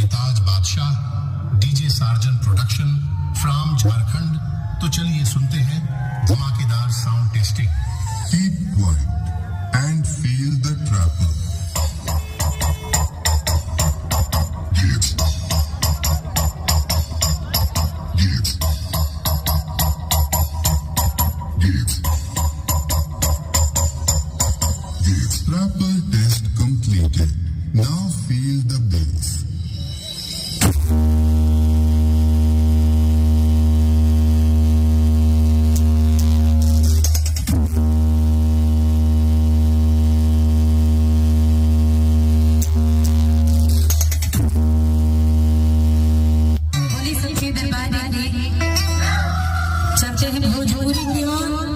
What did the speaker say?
बेताज बादशाह, DJ surgeon production from Jharkhand. तो चलिए सुनते हैं धमाकेदार sound testing. Keep quiet and feel the trapper. Gates. Gates. Gates. Gates. Trapper test completed. Now feel the bass.